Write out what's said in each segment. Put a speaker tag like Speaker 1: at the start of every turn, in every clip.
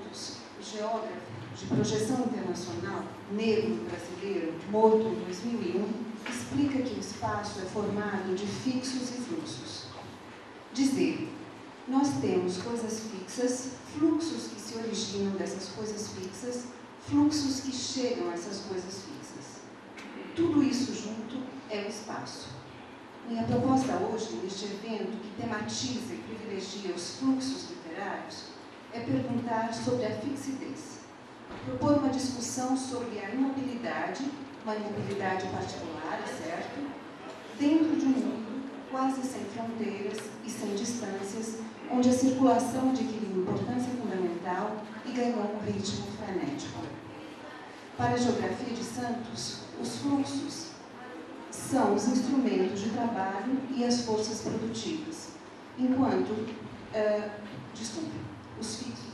Speaker 1: Santos, geógrafo de projeção internacional, negro brasileiro, morto em 2001, explica que o espaço é formado de fixos e fluxos. Diz ele: nós temos coisas fixas, fluxos que se originam dessas coisas fixas, fluxos que chegam a essas coisas fixas. Tudo isso junto é o espaço. Minha proposta hoje, neste evento que tematiza e privilegia os fluxos literários, é perguntar sobre a fixidez. Propor uma discussão sobre a imobilidade, uma imobilidade particular, certo? Dentro de um mundo quase sem fronteiras e sem distâncias, onde a circulação adquiriu importância fundamental e ganhou um ritmo frenético. Para a geografia de Santos, os fluxos são os instrumentos de trabalho e as forças produtivas, enquanto, os fixos.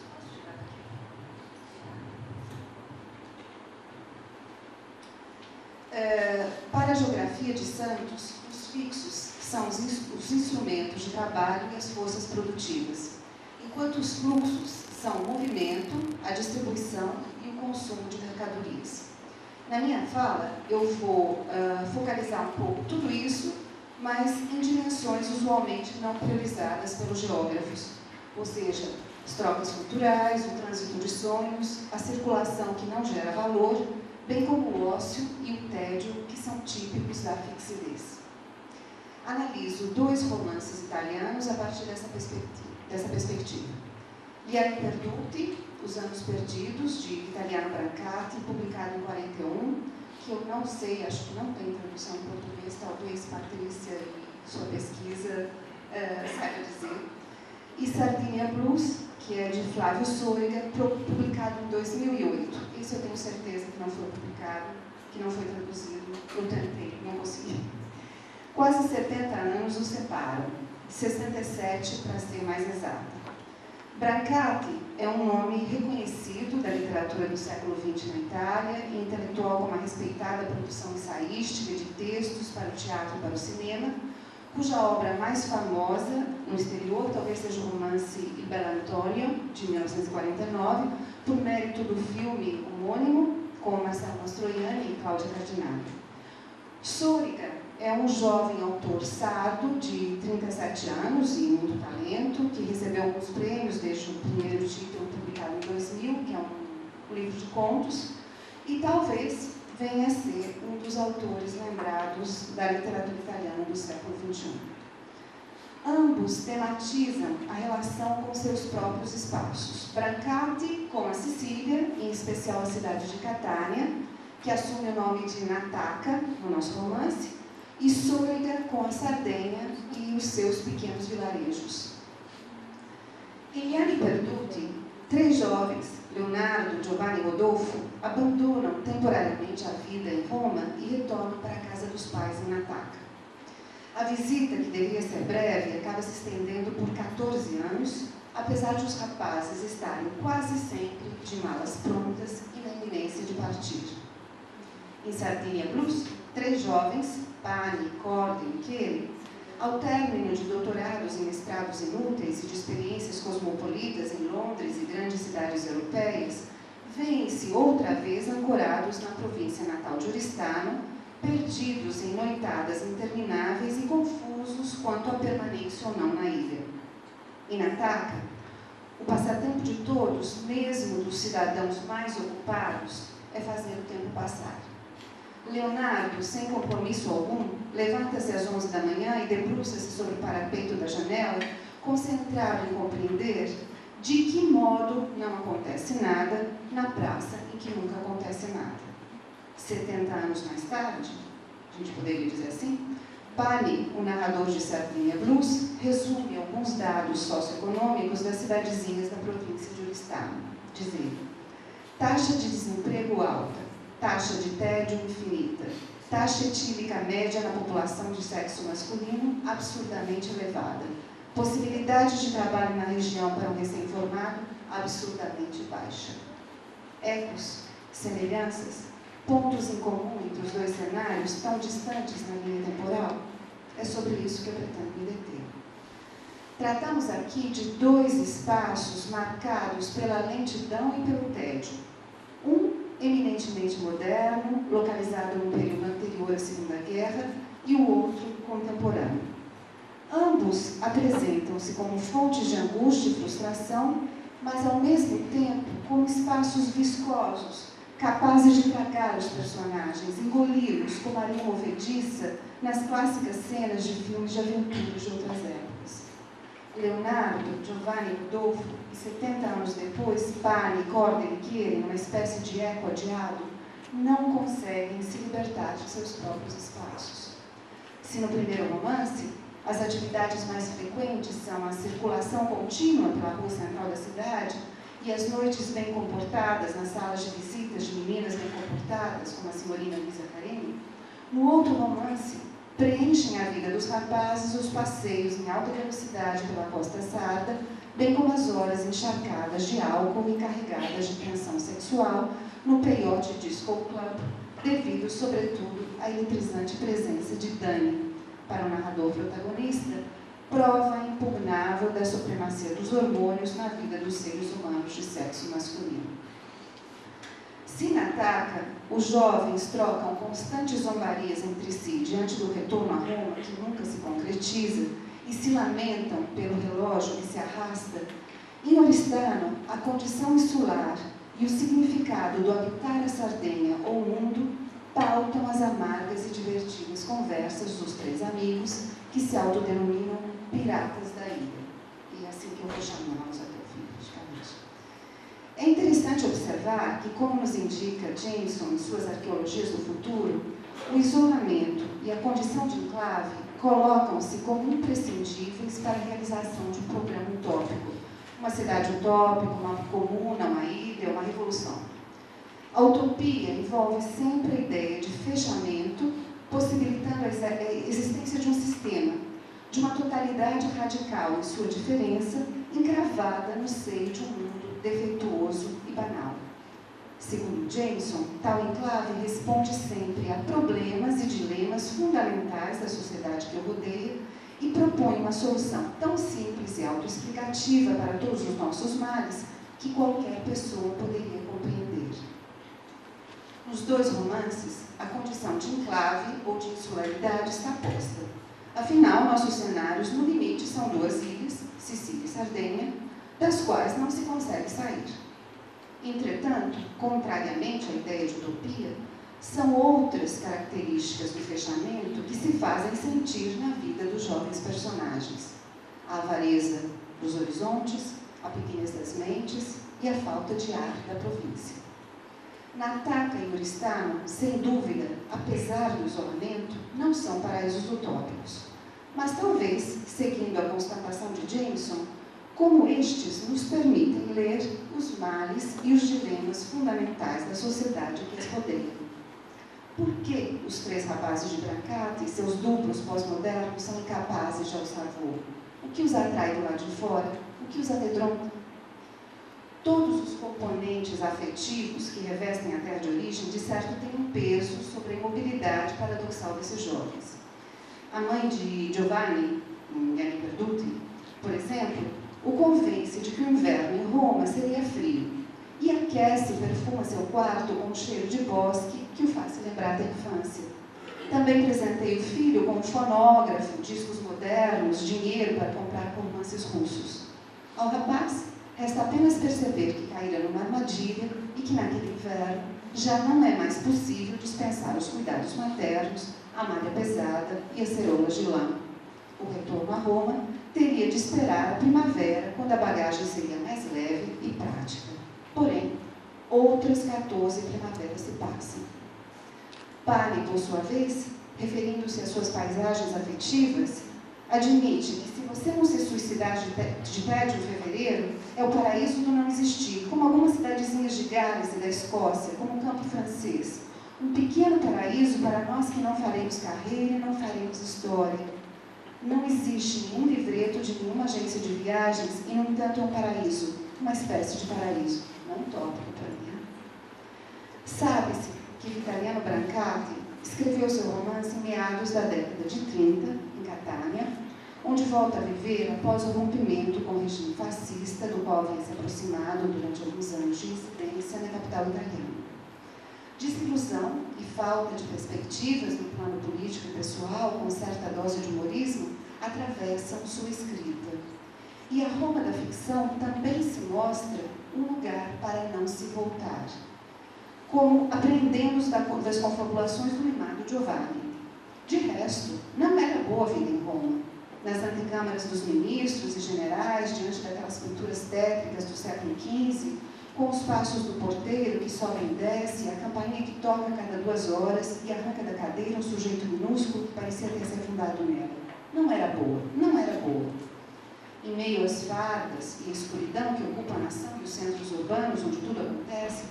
Speaker 1: Para a geografia de Santos, os fixos são os instrumentos de trabalho e as forças produtivas, enquanto os fluxos são o movimento, a distribuição e o consumo de mercadorias. Na minha fala, eu vou focalizar um pouco tudo isso, mas em dimensões usualmente não priorizadas pelos geógrafos, ou seja, as trocas culturais, o trânsito de sonhos, a circulação que não gera valor, bem como o ócio e o tédio, que são típicos da fixidez. Analiso 2 romances italianos a partir dessa perspectiva. Liane Perduti, Os Anos Perdidos, de Vitaliano Brancati, publicado em 41, que eu não sei, acho que não tem tradução em português, talvez Patrícia e sua pesquisa saiba dizer. E Sardinia Blues, que é de Flávio Sôrega, publicado em 2008. Esse eu tenho certeza que não foi publicado, que não foi traduzido. Eu tentei, não consegui. Quase 70 anos os separam, 67 para ser mais exata. Brancati é um nome reconhecido da literatura do século XX na Itália, e intelectual com uma respeitada produção ensaística de textos para o teatro e para o cinema, cuja obra mais famosa no exterior talvez seja o romance Il Bell'Antonio, de 1949, por mérito do filme homônimo, com Marcello Mastroianni e Cláudia Cardinale. Sôrega é um jovem autor sardo de 37 anos e muito talento, que recebeu alguns prêmios, desde o primeiro título publicado em 2000, que é um livro de contos, e talvez venha a ser um dos autores lembrados da literatura italiana do século XXI. Ambos tematizam a relação com seus próprios espaços. Brancati com a Sicília, em especial a cidade de Catânia, que assume o nome de Nataka no nosso romance, e Sôrega com a Sardenha e os seus pequenos vilarejos. Em Liane Perduti, 3 jovens, Leonardo, Giovanni e Rodolfo, abandonam temporariamente a vida em Roma e retornam para a casa dos pais em Nataka. A visita, que deveria ser breve, acaba se estendendo por 14 anos, apesar de os rapazes estarem quase sempre de malas prontas e na iminência de partir. Em Sardinia Blues, 3 jovens, Pani, Corden e Kelly, ao término de doutorados e mestrados inúteis e de experiências cosmopolitas em Londres e grandes cidades europeias, veem-se outra vez ancorados na província natal de Oristano, perdidos em noitadas intermináveis e confusos quanto à permanência ou não na ilha. Em Nataka, o passatempo de todos, mesmo dos cidadãos mais ocupados, é fazer o tempo passar. Leonardo, sem compromisso algum, levanta-se às 11 da manhã e debruça-se sobre o parapeito da janela, concentrado em compreender de que modo não acontece nada na praça em que nunca acontece nada. 70 anos mais tarde, a gente poderia dizer assim, Pani, o narrador de Sardinia Blues, resume alguns dados socioeconômicos das cidadezinhas da província de Oristano, dizendo: taxa de desemprego alta, taxa de tédio infinita, taxa etílica média na população de sexo masculino absurdamente elevada, possibilidade de trabalho na região para um recém-formado absurdamente baixa. Ecos, semelhanças, pontos em comum entre os 2 cenários tão distantes na linha temporal? É sobre isso que eu pretendo me deter. Tratamos aqui de dois espaços marcados pela lentidão e pelo tédio. Um eminentemente moderno, localizado no período anterior à Segunda Guerra, e o outro contemporâneo. Ambos apresentam-se como fontes de angústia e frustração, mas ao mesmo tempo como espaços viscosos, capazes de tragar os personagens, engoli-los como areia movediça nas clássicas cenas de filmes de aventuras de outras épocas. Leonardo, Giovanni e Rodolfo, e 70 anos depois, Pani, Corder e Chieri, numa espécie de eco adiado, não conseguem se libertar de seus próprios espaços. Se no primeiro romance, as atividades mais frequentes são a circulação contínua pela rua central da cidade e as noites bem comportadas nas salas de visitas de meninas bem comportadas, como a senhorina Luisa Carene, no outro romance, preenchem a vida dos rapazes os passeios em alta velocidade pela Costa Sarda, bem como as horas encharcadas de álcool e carregadas de tensão sexual no Peyote Disco Club, devido, sobretudo, à eletrizante presença de Dani, para o narrador protagonista, prova impugnável da supremacia dos hormônios na vida dos seres humanos de sexo masculino. Se na Taca, os jovens trocam constantes zombarias entre si diante do retorno a Roma, que nunca se concretiza, e se lamentam pelo relógio que se arrasta, em Oristano, a condição insular e o significado do habitar a Sardenha ou mundo pautam as amargas e divertidas conversas dos três amigos que se autodenominam piratas da ilha. E é assim que eu vou chamá-los até o fim, praticamente. É interessante observar que, como nos indica Jameson em suas arqueologias do futuro, o isolamento e a condição de enclave colocam-se como imprescindíveis para a realização de um programa utópico. Uma cidade utópica, uma comuna, uma ilha, uma revolução. A utopia envolve sempre a ideia de fechamento, possibilitando a existência de um sistema, de uma totalidade radical em sua diferença, encravada no seio de um mundo defeituoso e banal. Segundo Jameson, tal enclave responde sempre a problemas e dilemas fundamentais da sociedade que o rodeia e propõe uma solução tão simples e autoexplicativa para todos os nossos males que qualquer pessoa poderia compreender. Nos dois romances, a condição de enclave ou de insularidade está posta. Afinal, nossos cenários, no limite, são duas ilhas, Sicília e Sardenha, das quais não se consegue sair. Entretanto, contrariamente à ideia de utopia, são outras características do fechamento que se fazem sentir na vida dos jovens personagens. A avareza dos horizontes, a pequenez das mentes e a falta de ar da província. Na Taca e Oristano, sem dúvida, apesar do isolamento, não são paraísos utópicos. Mas talvez, seguindo a constatação de Jameson, como estes nos permitem ler os males e os dilemas fundamentais da sociedade que as rodeia. Por que os três rapazes de Brancati e seus duplos pós-modernos são incapazes de alçar voo? O que os atrai do lado de fora? O que os amedronta? Todos os componentes afetivos que revestem a terra de origem, de certo, têm um peso sobre a imobilidade paradoxal desses jovens. A mãe de Giovanni, Annie Perduti, por exemplo, o convence de que o inverno em Roma seria frio e aquece e perfuma seu quarto com um cheiro de bosque que o faz se lembrar da infância. Também presentei o filho com um fonógrafo, discos modernos, dinheiro para comprar romances russos. Ao rapaz, resta apenas perceber que caíra numa armadilha e que naquele inverno já não é mais possível dispensar os cuidados maternos, a malha pesada e as ceroulas de lã. O retorno a Roma teria de esperar a primavera, quando a bagagem seria mais leve e prática. Porém, outras 14 primaveras se passam. Pani, por sua vez, referindo-se às suas paisagens afetivas, admite que se você não se suicidar de tédio em fevereiro, é o paraíso do não existir, como algumas cidadezinhas de Gales e da Escócia, como o campo francês. Um pequeno paraíso para nós que não faremos carreira e não faremos história. Não existe nenhum livreto de nenhuma agência de viagens e, no entanto, é um paraíso, uma espécie de paraíso, não utópico para mim. Sabe-se que Vitaliano Brancati escreveu seu romance em meados da década de 30, em Catânia, onde volta a viver após o rompimento com o regime fascista, do qual havia se aproximado durante alguns anos de residência na capital italiana. Desilusão e falta de perspectivas no plano político e pessoal, com certa dose de humorismo, atravessam sua escrita. E a Roma da ficção também se mostra um lugar para não se voltar, como aprendemos das confabulações do mimado Giovanni. De resto, não era boa a vida em Roma. Nas antecâmaras dos ministros e generais, diante daquelas pinturas tétricas do século XV, com os passos do porteiro que sobe e desce, a campainha que toca a cada 2 horas e arranca da cadeira um sujeito minúsculo que parecia ter se afundado nela. Não era boa, não era boa. Em meio às fardas e à escuridão que ocupam a nação e os centros urbanos, onde tudo acontece,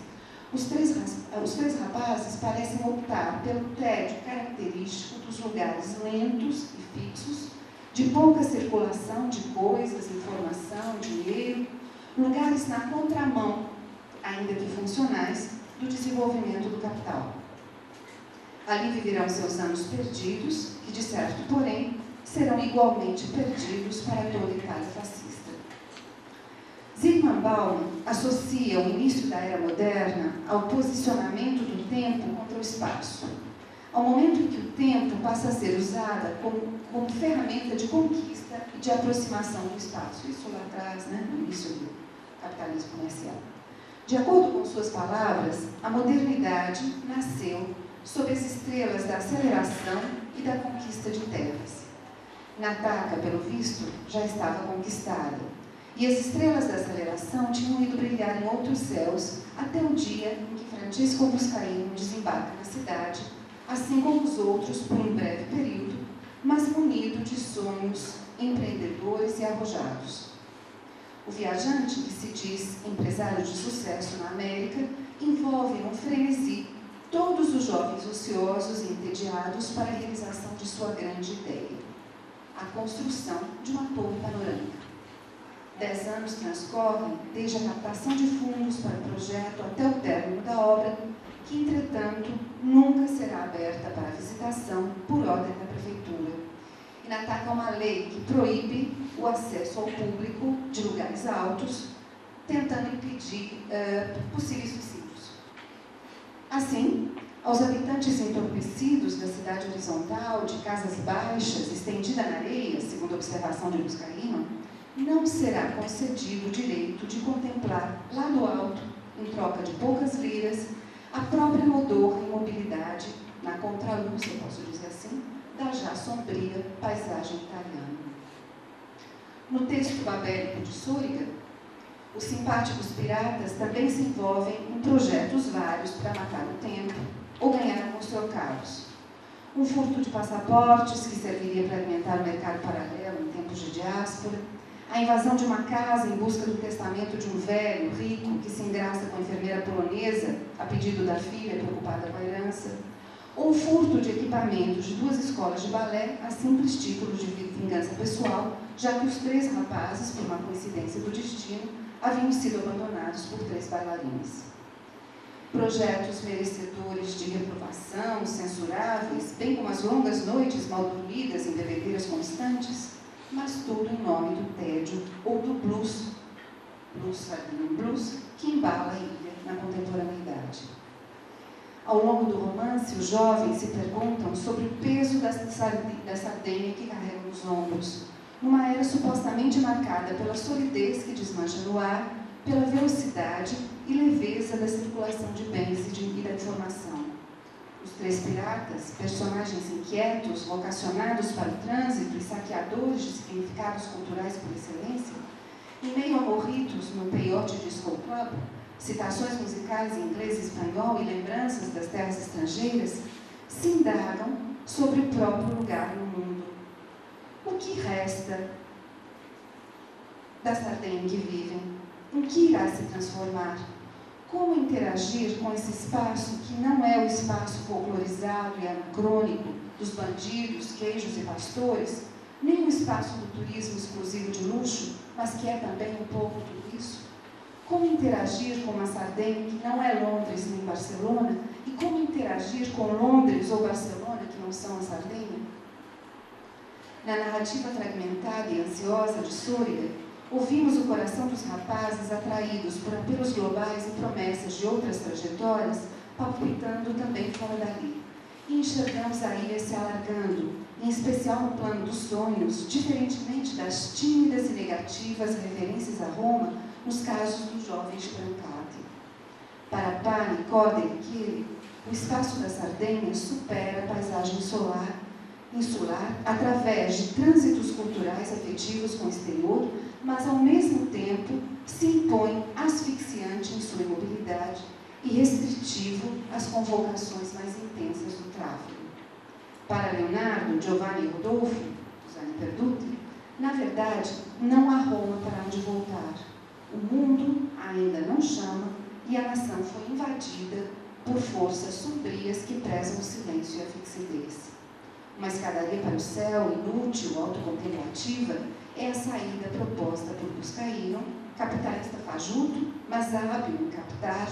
Speaker 1: os três rapazes parecem optar pelo tédio característico dos lugares lentos e fixos, de pouca circulação de coisas, informação, dinheiro, lugares na contramão, ainda que funcionais, do desenvolvimento do capital. Ali viverão seus anos perdidos, que, de certo, porém, serão igualmente perdidos para toda a Itália fascista. Zygmunt Bauman associa o início da Era Moderna ao posicionamento do tempo contra o espaço, ao momento em que o tempo passa a ser usado como ferramenta de conquista e de aproximação do espaço. Isso lá atrás, no início do capitalismo comercial. De acordo com suas palavras, a modernidade nasceu sob as estrelas da aceleração e da conquista de terras. Nataca, pelo visto, já estava conquistada, e as estrelas da aceleração tinham ido brilhar em outros céus até o dia em que Francesco Buscaino desembarca na cidade, assim como os outros por um breve período, mas munido de sonhos empreendedores e arrojados. O viajante, que se diz empresário de sucesso na América, envolve num frenesi todos os jovens ociosos e entediados para a realização de sua grande ideia, a construção de uma torre panorâmica. 10 anos transcorrem desde a captação de fundos para o projeto até o término da obra, que, entretanto, nunca será aberta para visitação por ordem da prefeitura. E Nataca uma lei que proíbe o acesso ao público de lugares altos, tentando impedir possíveis suicídios. Assim, aos habitantes entorpecidos da cidade horizontal, de casas baixas, estendida na areia, segundo a observação de Buscaino, não será concedido o direito de contemplar lá no alto, em troca de poucas liras, a própria modorra imobilidade, na contraluz, eu posso dizer assim, da já sombria paisagem italiana. No texto babélico de Suriga, os simpáticos piratas também se envolvem em projetos vários para matar o tempo ou ganhar alguns trocados. Um furto de passaportes, que serviria para alimentar o mercado paralelo em tempos de diáspora, a invasão de uma casa em busca do testamento de um velho, rico, que se engraça com a enfermeira polonesa, a pedido da filha preocupada com a herança, ou o furto de equipamentos de 2 escolas de balé a simples título de vingança pessoal, já que os 3 rapazes, por uma coincidência do destino, haviam sido abandonados por 3 bailarinas. Projetos merecedores de reprovação, censuráveis, bem como as longas noites mal dormidas em bebedeiras constantes, mas tudo em nome do tédio ou do blues, que embala a ilha na contemporaneidade. Ao longo do romance, os jovens se perguntam sobre o peso da sardinha que carregam nos ombros, numa era supostamente marcada pela solidez que desmancha no ar, pela velocidade e leveza da circulação de bens e da informação. Os 3 piratas, personagens inquietos, vocacionados para o trânsito e saqueadores de significados culturais por excelência, em meio a morritos no Peyote Disco Club, citações musicais em inglês e espanhol e lembranças das terras estrangeiras, se indagam sobre o próprio lugar no mundo. O que resta da Sardenha em que vivem? Em que irá se transformar? Como interagir com esse espaço que não é o espaço folclorizado e anacrônico dos bandidos, queijos e pastores, nem o espaço do turismo exclusivo de luxo, mas que é também um pouco tudo isso? Como interagir com uma Sardenha que não é Londres nem Barcelona? E como interagir com Londres ou Barcelona, que não são a Sardenha? Na narrativa fragmentada e ansiosa de Sôrida, ouvimos o coração dos rapazes atraídos por apelos globais e promessas de outras trajetórias, palpitando também fora dali. E enxergamos a ilha se alargando, em especial no plano dos sonhos, diferentemente das tímidas e negativas referências a Roma nos casos dos jovens de Brancati. Para Pani, Coder e Kiri, o espaço da Sardenha supera a paisagem insular através de trânsitos culturais afetivos com o exterior, mas ao mesmo tempo se impõe asfixiante em sua imobilidade e restritivo às convocações mais intensas do tráfego. Para Leonardo, Giovanni e Rodolfo, Giuseppe Perduti, na verdade, não há Roma para onde voltar. O mundo ainda não chama e a nação foi invadida por forças sombrias que prezam o silêncio e a fixidez. Uma escadaria para o céu, inútil, autocontemplativa, é a saída proposta por Buscaino, capitalista fajuto, mas hábil em captar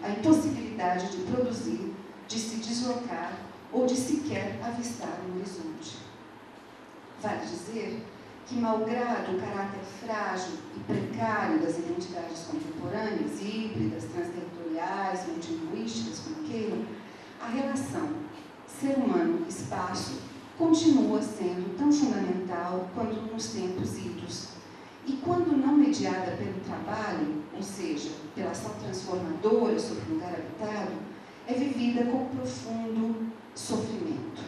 Speaker 1: a impossibilidade de produzir, de se deslocar ou de sequer avistar um horizonte. Vale dizer que, malgrado o caráter frágil e precário das identidades contemporâneas, híbridas, transterritoriais, multilinguísticas, como queiram, a relação ser humano-espaço continua sendo tão fundamental quanto nos tempos idos. E quando não mediada pelo trabalho, ou seja, pela ação transformadora sobre o lugar habitado, é vivida com profundo sofrimento.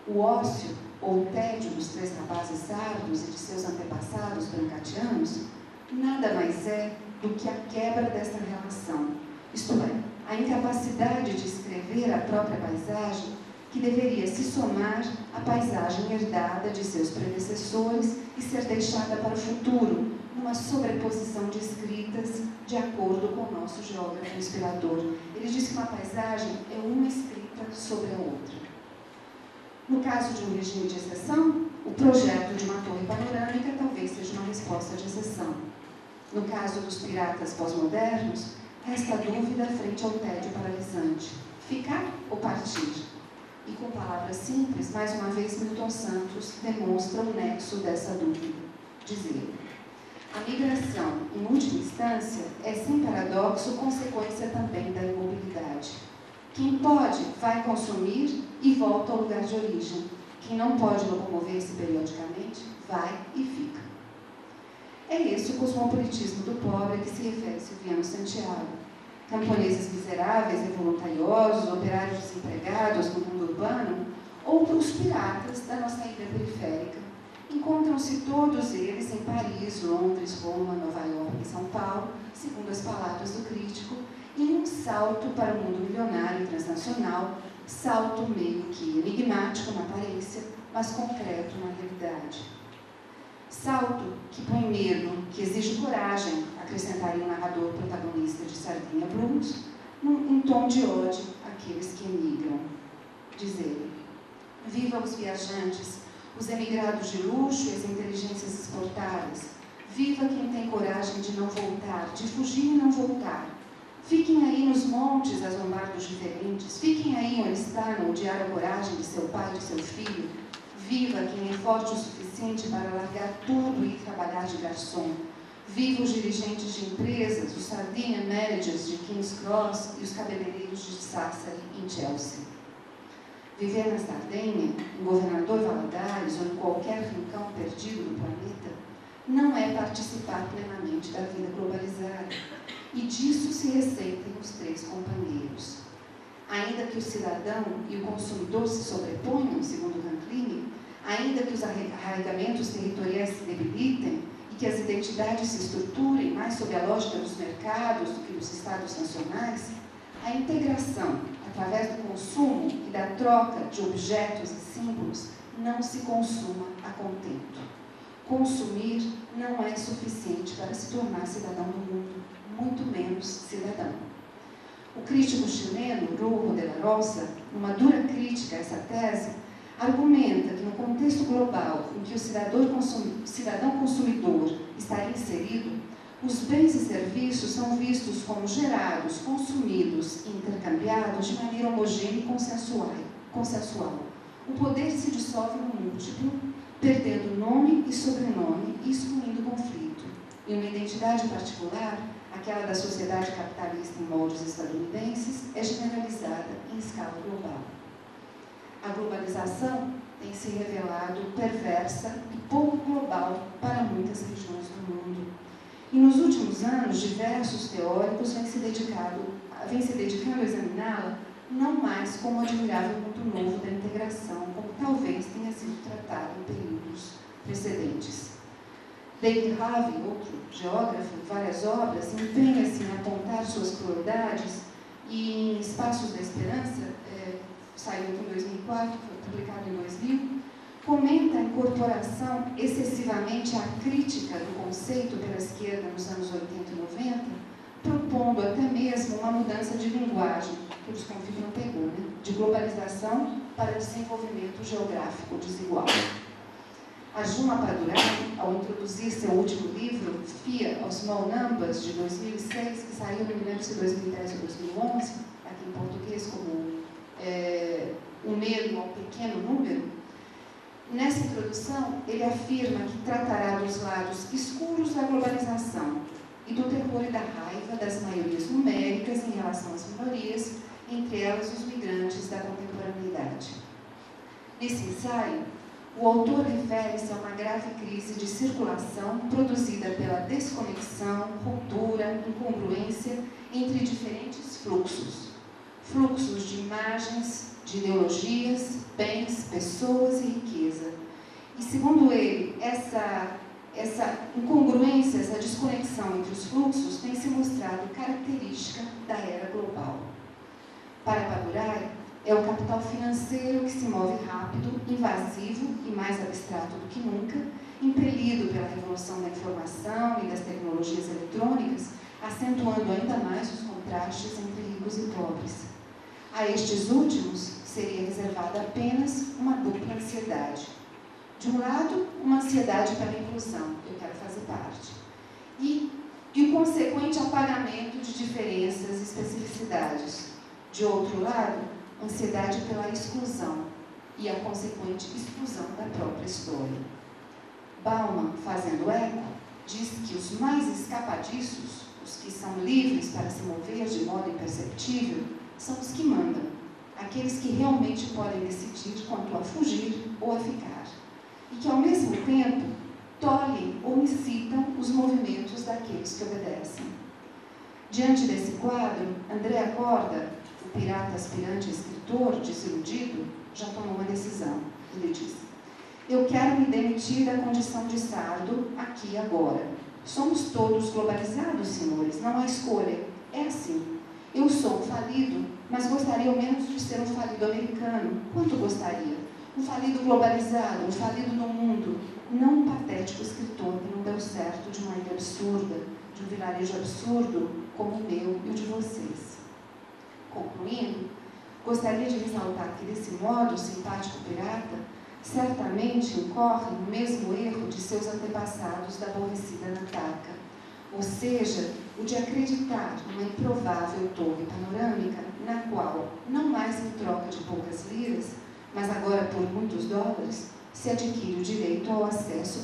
Speaker 1: O ócio ou o tédio dos três rapazes sardos e de seus antepassados brancatianos nada mais é do que a quebra desta relação, isto é, a incapacidade de escrever a própria paisagem que deveria se somar à paisagem herdada de seus predecessores e ser deixada para o futuro, numa sobreposição de escritas de acordo com o nosso geógrafo inspirador. Ele diz que uma paisagem é uma escrita sobre a outra. No caso de um regime de exceção, o projeto de uma torre panorâmica talvez seja uma resposta de exceção. No caso dos piratas pós-modernos, resta a dúvida frente ao tédio paralisante: ficar ou partir? E com palavras simples, mais uma vez Milton Santos demonstra o nexo dessa dúvida. Diz ele: a migração, em última instância, é sem paradoxo consequência também da imobilidade. Quem pode, vai consumir e volta ao lugar de origem. Quem não pode locomover-se periodicamente, vai e fica. É esse o cosmopolitismo do pobre a que se refere Silviano Santiago. Camponeses miseráveis e voluntariosos, operários desempregados no mundo urbano, ou os piratas da nossa ilha periférica. Encontram-se todos eles em Paris, Londres, Roma, Nova York e São Paulo, segundo as palavras do crítico, em um salto para o mundo milionário e transnacional, salto meio que enigmático na aparência, mas concreto na realidade. Salto que põe medo, que exige coragem, acrescentaria o narrador protagonista de Sardinha Blues, em tom de ódio àqueles que emigram. Diz ele: viva os viajantes, os emigrados de luxo e as inteligências exportadas. Viva quem tem coragem de não voltar, de fugir e não voltar. Fiquem aí nos montes a zombar dos diferentes. Fiquem aí onde está, no odiar a coragem de seu pai e de seu filho. Viva quem é forte o suficiente para largar tudo e ir trabalhar de garçom. Viva os dirigentes de empresas, os sardinha managers de King's Cross e os cabeleireiros de Sassari, em Chelsea. Viver na Sardenha, em Governador Valadares ou em qualquer rincão perdido do planeta, não é participar plenamente da vida globalizada. E disso se resseitam os três companheiros. Ainda que o cidadão e o consumidor se sobreponham, segundo Canclini, ainda que os arraigamentos territoriais se debilitem e que as identidades se estruturem mais sob a lógica dos mercados do que dos estados nacionais, a integração, através do consumo e da troca de objetos e símbolos, não se consuma a contento. Consumir não é suficiente para se tornar cidadão do mundo, muito menos cidadão. O crítico chileno, Rujo de la Rosa, numa dura crítica a essa tese, argumenta que no contexto global em que o cidadão consumidor estaria inserido, os bens e serviços são vistos como gerados, consumidos e intercambiados de maneira homogênea e consensual. O poder se dissolve no múltiplo, perdendo nome e sobrenome e excluindo o conflito. E uma identidade particular, aquela da sociedade capitalista em moldes estadunidenses, é generalizada em escala global. A globalização tem se revelado perversa e pouco global para muitas regiões do mundo. E nos últimos anos, diversos teóricos vêm se dedicando a examiná-la não mais como admirável ponto novo da integração, como talvez tenha sido tratado em períodos precedentes. David Harvey, outro geógrafo, em várias obras, empenha-se em apontar suas crueldades e em Espaços da Esperança, saiu aqui em 2004, foi publicado em 2000, comenta a incorporação excessivamente acrítica do conceito pela esquerda nos anos 80 e 90, propondo até mesmo uma mudança de linguagem, que o desconfio não pegou, né? De globalização para desenvolvimento geográfico desigual. A Juma Padurai, ao introduzir seu último livro, Fear of Small Numbers, de 2006, que saiu, não me lembro se 2010 ou 2011, aqui em português como o medo ao pequeno número, nessa introdução ele afirma que tratará dos lados escuros da globalização e do terror e da raiva das maiorias numéricas em relação às minorias, entre elas os migrantes da contemporaneidade. Nesse ensaio, o autor refere-se a uma grave crise de circulação produzida pela desconexão, ruptura, incongruência entre diferentes fluxos. Fluxos de imagens, de ideologias, bens, pessoas e riqueza. E, segundo ele, essa incongruência, essa desconexão entre os fluxos tem se mostrado característica da era global. Para Padurai, é o capital financeiro que se move rápido, invasivo e mais abstrato do que nunca, impelido pela revolução da informação e das tecnologias eletrônicas, acentuando ainda mais os contrastes entre ricos e pobres. A estes últimos seria reservada apenas uma dupla ansiedade. De um lado, uma ansiedade pela inclusão, eu quero fazer parte, e o consequente apagamento de diferenças e especificidades. De outro lado, ansiedade pela exclusão e a consequente exclusão da própria história. Bauman, fazendo eco, diz que os mais escapadiços, os que são livres para se mover de modo imperceptível, são os que mandam, aqueles que realmente podem decidir quanto a fugir ou a ficar, e que, ao mesmo tempo, tolhem ou incitam os movimentos daqueles que obedecem. Diante desse quadro, André Corda, o pirata aspirante a escritor, desiludido, já tomou uma decisão. Ele diz: eu quero me demitir da condição de sardo aqui e agora. Somos todos globalizados, senhores, não há escolha. É assim. Eu sou um falido, mas gostaria ao menos de ser um falido americano. Quanto gostaria? Um falido globalizado, um falido no mundo, não um patético escritor que não deu certo de uma ilha absurda, de um vilarejo absurdo como o meu e o de vocês. Concluindo, gostaria de ressaltar que, desse modo, o simpático pirata certamente incorre no mesmo erro de seus antepassados da aborrecida Nataka, ou seja, o de acreditar numa improvável torre panorâmica na qual, não mais em troca de poucas liras, mas agora por muitos dólares, se adquire o direito ao acesso